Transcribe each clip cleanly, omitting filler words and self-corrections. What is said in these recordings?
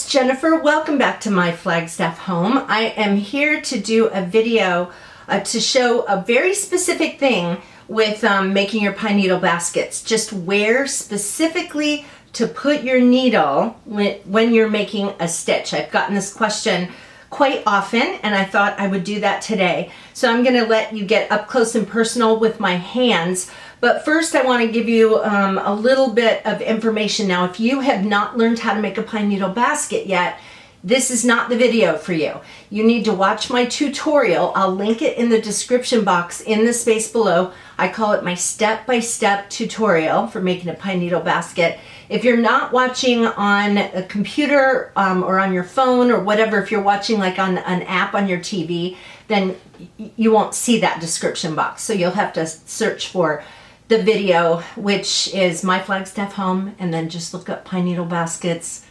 it's Jennifer. Welcome back to my Flagstaff home. I am here to do a video to show a very specific thing with making your pine needle baskets. Just where specifically to put your needle when you're making a stitch. I've gotten this question quite often and I thought I would do that today. So I'm going to let you get up close and personal with my hands. But first I want to give you a little bit of information. Now, if you have not learned how to make a pine needle basket yet, this is not the video for you. You need to watch my tutorial. I'll link it in the description box in the space below. I call it my step-by-step tutorial for making a pine needle basket. If you're not watching on a computer or on your phone or whatever, if you're watching like on an app on your TV, then you won't see that description box. So you'll have to search for the video, which is my Flagstaff home, and then just look up pine needle baskets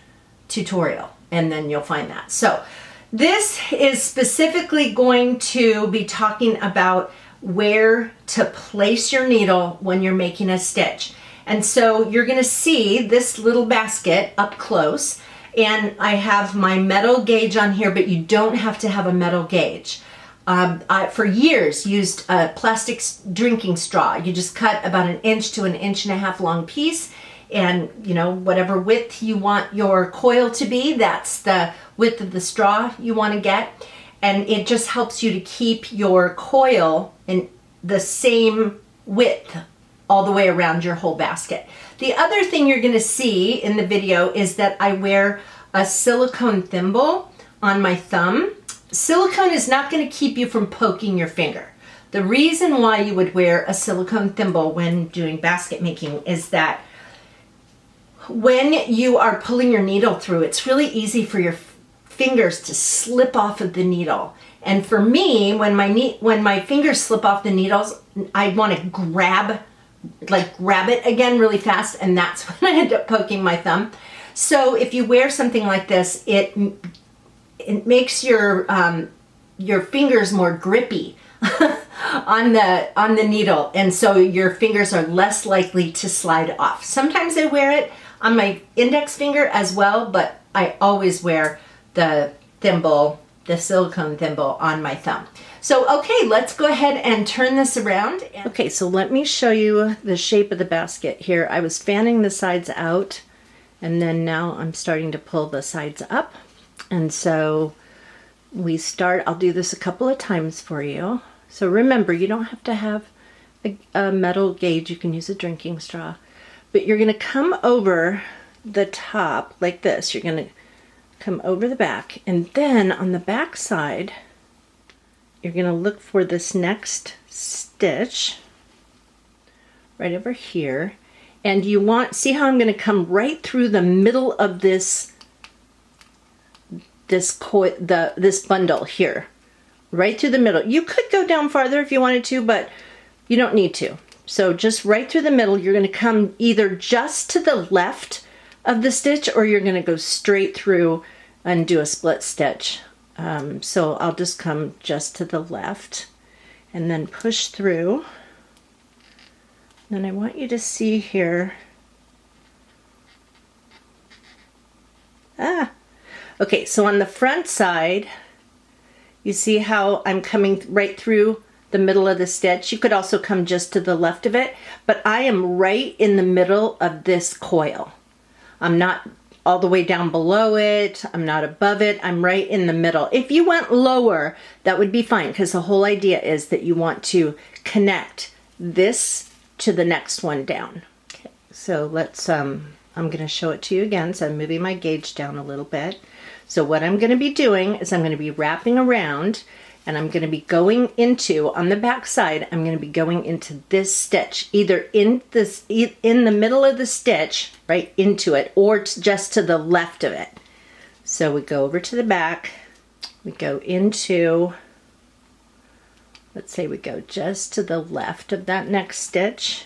tutorial, and then you'll find that. So this is specifically going to be talking about where to place your needle when you're making a stitch. And so you're going to see this little basket up close, and I have my metal gauge on here, but you don't have to have a metal gauge. I, for years, used a plastic drinking straw. You just cut about 1 inch to 1.5 inch long piece, and you know, whatever width you want your coil to be, that's the width of the straw you want to get, and it just helps you to keep your coil in the same width all the way around your whole basket. The other thing you're going to see in the video is that I wear a silicone thimble on my thumb. Silicone is not going to keep you from poking your finger. The reason why you would wear a silicone thimble when doing basket making is that when you are pulling your needle through, it's really easy for your fingers to slip off of the needle. And for me, when my fingers slip off the needles, I want to grab it again really fast, and that's when I end up poking my thumb. So if you wear something like this, it makes your fingers more grippy on the needle, and so your fingers are less likely to slide off. Sometimes I wear it on my index finger as well, but I always wear the thimble, the silicone thimble, on my thumb. So okay, let's go ahead and turn this around. Okay, so let me show you the shape of the basket here. I was fanning the sides out, and then now I'm starting to pull the sides up. And so I'll do this a couple of times for you. So remember, you don't have to have a metal gauge. You can use a drinking straw. But you're going to come over the top like this. You're going to come over the back. And then on the back side, you're going to look for this next stitch right over here. And you see how I'm going to come right through the middle of this bundle here, right through the middle. You could go down farther if you wanted to, but you don't need to. So just right through the middle, you're going to come either just to the left of the stitch, or you're going to go straight through and do a split stitch. So I'll just come just to the left and then push through. Then I want you to see here. Okay, so on the front side, you see how I'm coming right through the middle of the stitch. You could also come just to the left of it, but I am right in the middle of this coil. I'm not all the way down below it. I'm not above it. I'm right in the middle. If you went lower, that would be fine, because the whole idea is that you want to connect this to the next one down. Okay, so let's, I'm going to show it to you again. So I'm moving my gauge down a little bit. So what I'm going to be doing is I'm going to be wrapping around, and I'm going to be going into, on the back side, I'm going to be going into this stitch, either in the middle of the stitch, right into it, or just to the left of it. So we go over to the back, we go into, let's say we go just to the left of that next stitch,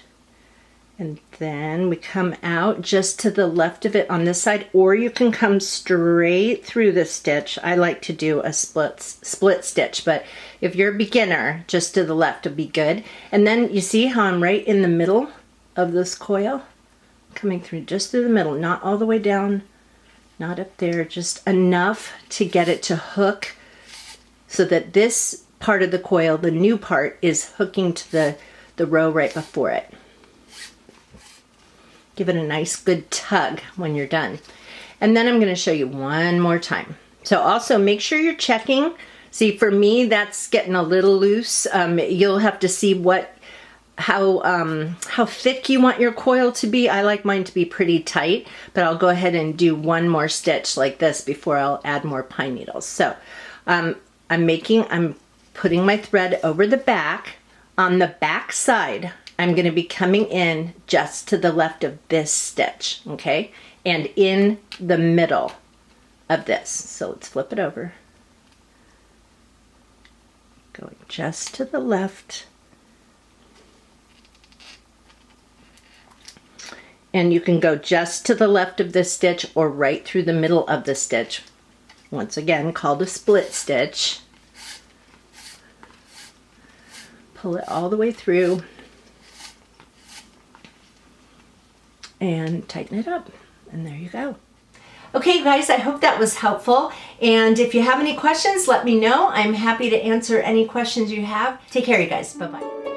and then we come out just to the left of it on this side, or you can come straight through the stitch. I like to do a split stitch, but if you're a beginner, just to the left would be good. And then you see how I'm right in the middle of this coil, coming through just through the middle, not all the way down not up there, just enough to get it to hook so that this part of the coil, the new part, is hooking to the row right before it. Give it a nice good tug when you're done. And then I'm going to show you one more time. So also make sure you're checking. See, for me, that's getting a little loose. You'll have to see how thick you want your coil to be. I like mine to be pretty tight, but I'll go ahead and do one more stitch like this before I'll add more pine needles. So I'm putting my thread over the back. On the back side, I'm going to be coming in just to the left of this stitch, okay? And in the middle of this. So let's flip it over. Going just to the left. And you can go just to the left of this stitch or right through the middle of the stitch. Once again, called a split stitch. Pull it all the way through and tighten it up. And there you go. Okay, guys, I hope that was helpful. And if you have any questions, let me know. I'm happy to answer any questions you have. Take care, you guys. Bye-bye.